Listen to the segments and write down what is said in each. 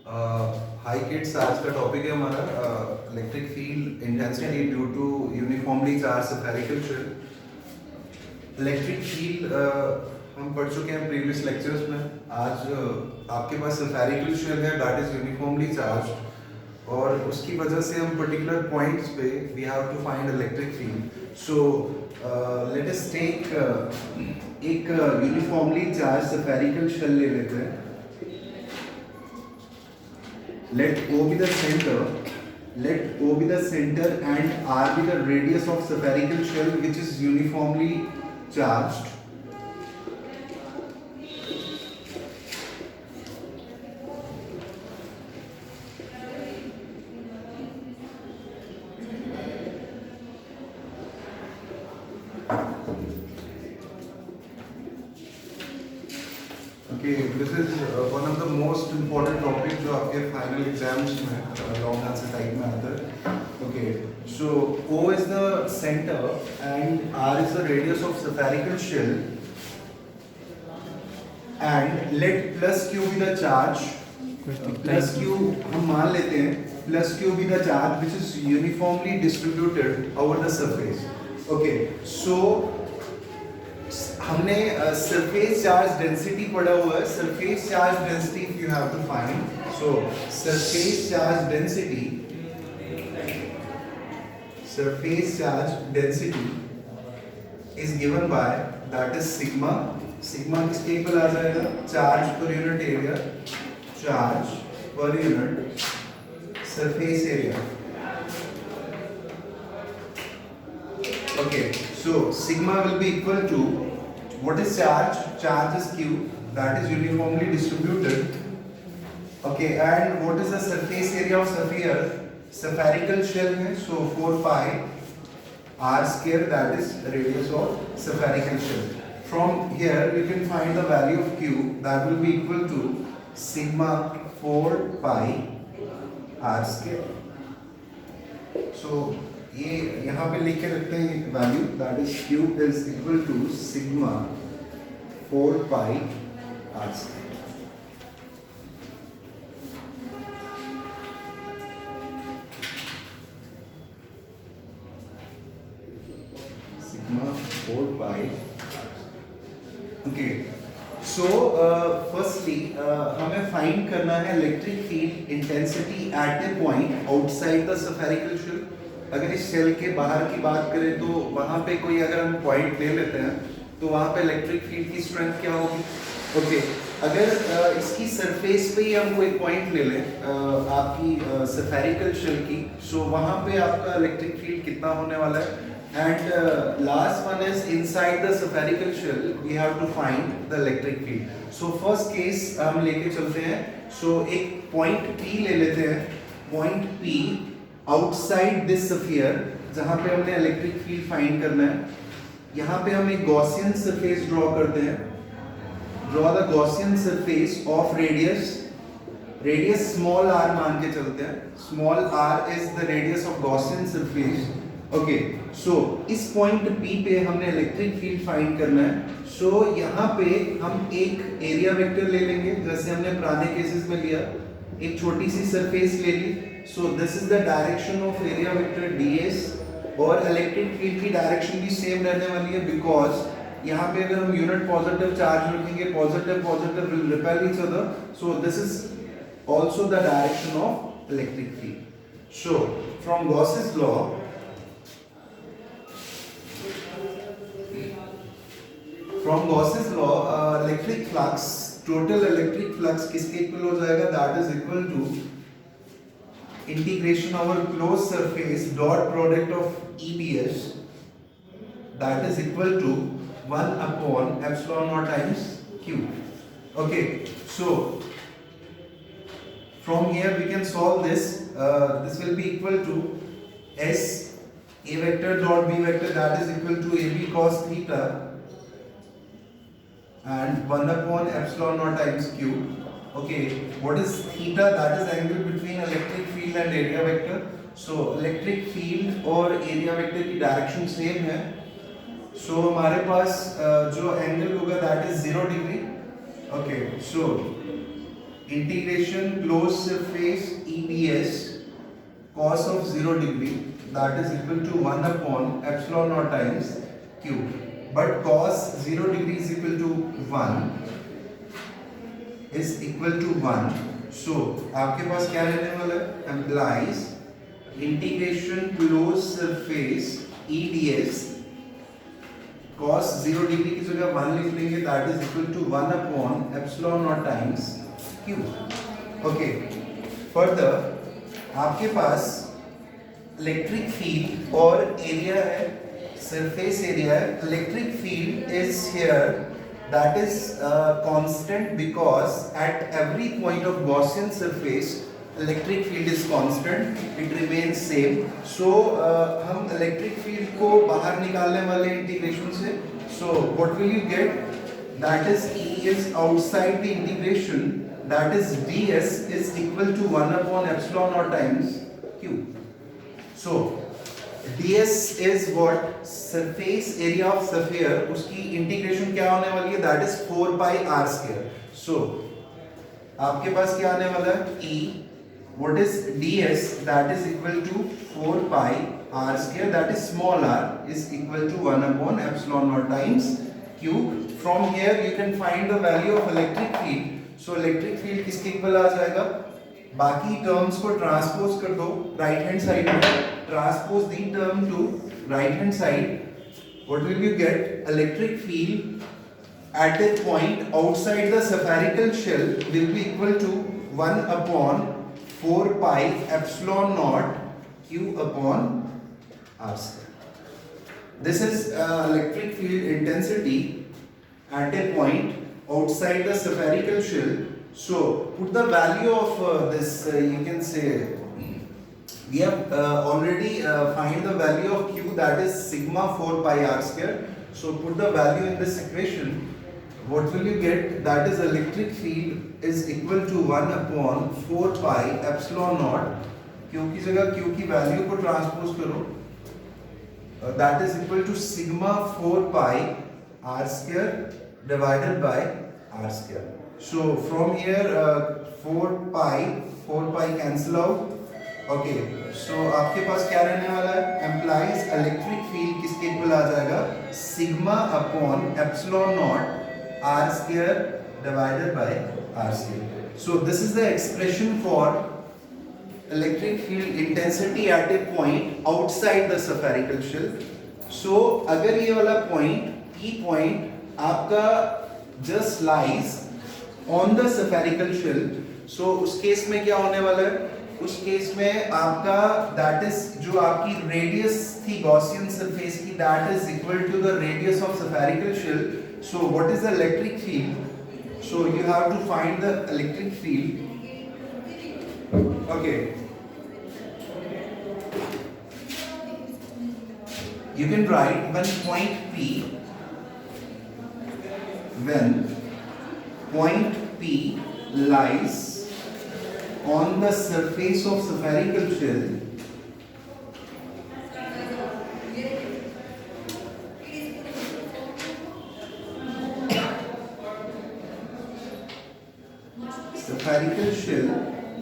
High kids, आज का topic है हमारा electric field intensity due to uniformly charge spherical shell. Electric field हम पढ़ चुके हैं प्रीवियस लेक्चर्स में। आज आपके पास स्फेरिकल शेल है दैट इज यूनिफॉर्मली चार्ज, और उसकी वजह से हम पर्टिकुलर पॉइंट्स पे we have to find electric field. So let us take एक यूनिफॉर्मली चार्ज स्फेरिकल शेल ले लेते हैं। Let O be the center. Let O be the center and R be the radius of spherical shell which is uniformly charged. Okay, this is one of the most important topics जो आपके final exams में long answer type में आता है। Okay, so O is the center and R is the radius of spherical shell, and let plus Q be the charge. Plus Q हम मान लेते हैं plus Q be the charge which is uniformly distributed over the surface. Okay, so हमने surface charge density पढ़ा हुआ है। Surface charge density if you have to find, so surface charge density is given by that is sigma. Sigma किसके equal आ जाएगा? Charge per unit area, charge per unit surface area. Okay, so sigma will be equal to, what is charge? Charge is Q, that is uniformly distributed. Okay, and what is the surface area of sphere? Spherical shell है, so 4 pi r square, that is radius of spherical shell. From here we can find the value of Q, that will be equal to sigma 4 pi r square. So ये यहाँ पे लिख के रखते हैं value, that is Q is equal to sigma 4 pi r square. Sigma 4 pi. Okay, so firstly हमें find करना है electric field intensity at a point outside the spherical shell. अगर इस शेल के बाहर की बात करें तो वहां पे कोई अगर हम पॉइंट ले लेते हैं तो वहां पे इलेक्ट्रिक फील्ड की स्ट्रेंथ क्या होगी? ओके, अगर इसकी सरफेस पे ही हम कोई पॉइंट ले लें आपकी स्फेरिकल शेल की, सो वहां पे आपका इलेक्ट्रिक फील्ड कितना होने वाला है? And last one is inside the spherical shell we have to find the electric field. So first case हम लेके चलते हैं। सो एक पॉइंट P ले लेते हैं, point P outside this sphere, जहां पे हमने इलेक्ट्रिक फील्ड फाइंड करना है। यहाँ पे हम एक गॉसियन सरफेस ड्रॉ करते हैं। Draw the Gaussian surface of radius small r मान के चलते हैं। Small r is the radius of Gaussian surface. Okay, so इस पॉइंट P पे हमने इलेक्ट्रिक फील्ड फाइंड करना है। सो यहाँ पे हम एक एरिया वेक्टर ले लेंगे, जैसे हमने पुराने केसेस में लिया, एक छोटी सी सरफेस ले ली। So this is the direction of area vector ds, और इलेक्ट्रिक फील्ड की डायरेक्शन भी सेम रहने वाली है, बिकॉज यहाँ पे अगर हम यूनिट पॉजिटिव चार्ज रखेंगे, positive will repel each other, so this is also the direction of electric field. So from Gauss's law, electric flux, total electric flux किसके इक्वल हो जाएगा? That is equal to integration over closed surface dot product of EBS, that is equal to 1 upon epsilon naught times Q. Okay, so from here we can solve this. This will be equal to S A vector dot B vector, that is equal to AB cos theta, and 1 upon epsilon naught times Q. Okay, what is theta? That is angle between electric field and area vector. So electric field और area vector की direction same है। So हमारे पास जो angle होगा that is 0 degree. Okay, so integration closed surface EDS cos of 0 degree, that is equal to 1 upon epsilon naught times q. But cos 0 degree is equal to 1 is equal to 1. So आपके पास क्या रहने वाला है? Implies integration closed surface EDS cos 0 degree की जगह 1 लिख लेंगे, that is equal to 1 upon epsilon naught times q. Okay. Further आपके पास इलेक्ट्रिक फील्ड और एरिया है, सरफेस एरिया है. Electric field is here, that is constant because at every point of Gaussian surface electric field is constant, it remains same. So हम electric field को बाहर निकालने वाले इंटीग्रेशन से. So what will you get? That is E is outside the integration, that is ds is equal to 1 upon epsilon naught times q. So ds is what? Surface area of sphere, उसकी integration क्या होने वाली है? that is 4 pi r square. So आपके पास क्या आने वाला है? E, what is ds? that is equal to 4 pi r square, that is small r is equal to 1 upon epsilon naught times q. From here you can find the value of electric field. So electric field किसके equal आ जाएगा? बाकी terms को transpose कर दो right hand side में, transpose the term to right hand side. What will you get? Electric field at a point outside the spherical shell will be equal to 1 upon 4 pi epsilon naught q upon r square. This is electric field intensity at a point outside the spherical shell. So put the value of this, you can say we have already find the value of q, that is sigma 4 pi r square. So put the value in this equation. What will you get? That is electric field is equal to 1 upon 4 pi epsilon naught q की जगह q की value को transpose करो, that is equal to sigma 4 pi r square divided by r square. So from here 4 pi cancel out. Okay, so आपके पास क्या रहने वाला है? Implies electric field किसके इक्वल आ जाएगा? sigma upon epsilon naught r square divided by r square. So this is the expression for electric field intensity at a point outside the spherical shell. So अगर ये वाला point E point आपका just lies on the spherical shell, so उस case में क्या होने वाला है? उस केस में आपका that is जो आपकी radius थी गॉसियन सरफेस की, that is equal to the radius of spherical shell. So what is the electric field? So you have to find the electric field. Okay, you can write when point P lies on the surface of spherical shell,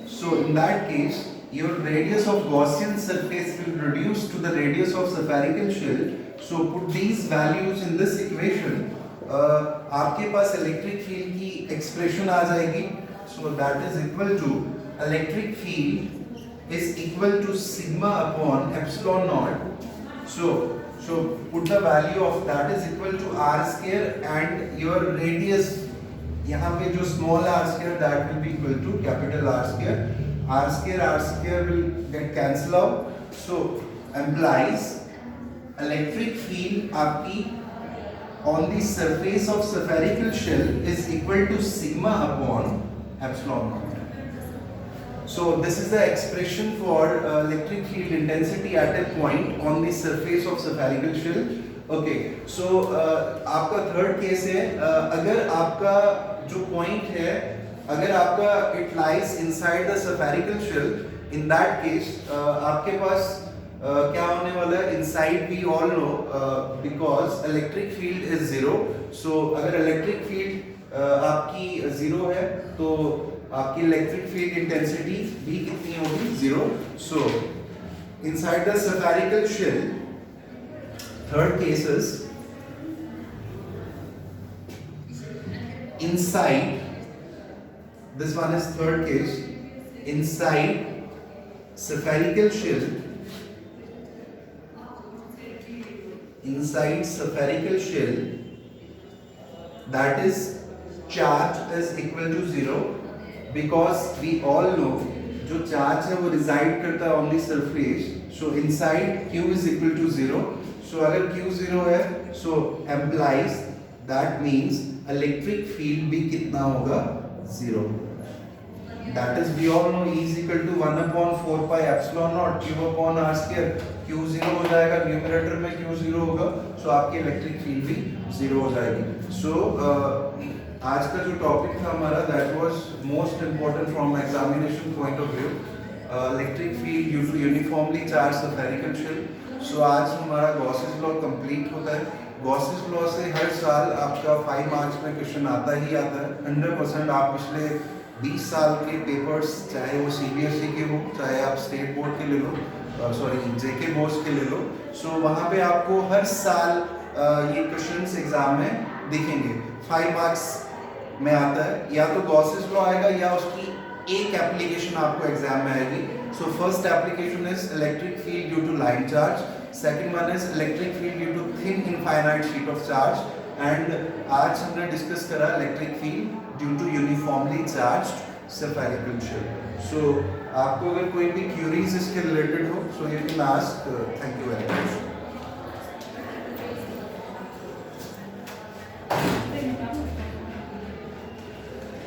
so in that case your radius of Gaussian surface will reduce to the radius of spherical shell. So put these values in this equation. आपके पास electric field की expression आ जाएगी. So that is equal to electric field is equal to sigma upon epsilon naught. So put the value of that is equal to R square and your radius, यहाँ पे जो small R square that will be equal to capital R square. R square will get cancel out. So implies electric field आपकी on the surface of spherical shell is equal to sigma upon epsilon naught. So this is the expression for electric field intensity at a point on the surface of spherical shell. Okay, so आपका third case है, अगर आपका जो point है, अगर आपका it lies inside the spherical shell, in that case आपके पास क्या होने वाला है? Inside we all know because electric field is zero. So अगर इलेक्ट्रिक फील्ड आपकी जीरो है तो आपकी इलेक्ट्रिक फील्ड इंटेंसिटी भी कितनी होगी, 0. सो inside the spherical shell, third case is inside, this one is third case, inside spherical shell, inside spherical shell, that is charge is equal to 0, because we all know जो charge है वो reside करता है on the surface. So inside q is equal to 0. So अगर q 0 है, so implies that means electric field भी कितना होगा, 0. That is we all know E is equal to 1/4 pi epsilon naught q upon r square. q 0 हो जाएगा, numerator में q 0 होगा, सो आपकी इलेक्ट्रिक फील्ड भी 0 हो जाएगी. सो आज का जो टॉपिक था हमारा, that was most important from examination point of view, electric field due to uniformly charge spherical shell. So आज हमारा गॉसेस लॉ कंप्लीट होता है. गॉसेस लॉ से हर साल आपका 5 मार्क्स में क्वेश्चन आता ही आता है 100%. आप पिछले 20 साल के पेपर्स, चाहे वो CBSE के हो, चाहे आप स्टेट बोर्ड के ले लो, सॉरी JK बोर्ड्स के ले लो, सो वहाँ पे आपको हर साल ये क्वेश्चंस एग्जाम में दिखेंगे. 5 मार्क्स में आता है, या तो गॉसेस लॉ आएगा या उसकी एक एप्लीकेशन आपको एग्जाम में आएगी. So first application is electric field due to line charge, second one is electric field due to thin infinite sheet of charge, and आज हमने डिस्कस करा electric field due to uniformly charged spherical shell. So आपको अगर कोई भी queries इसके related हो, so you can ask. Thank you very much.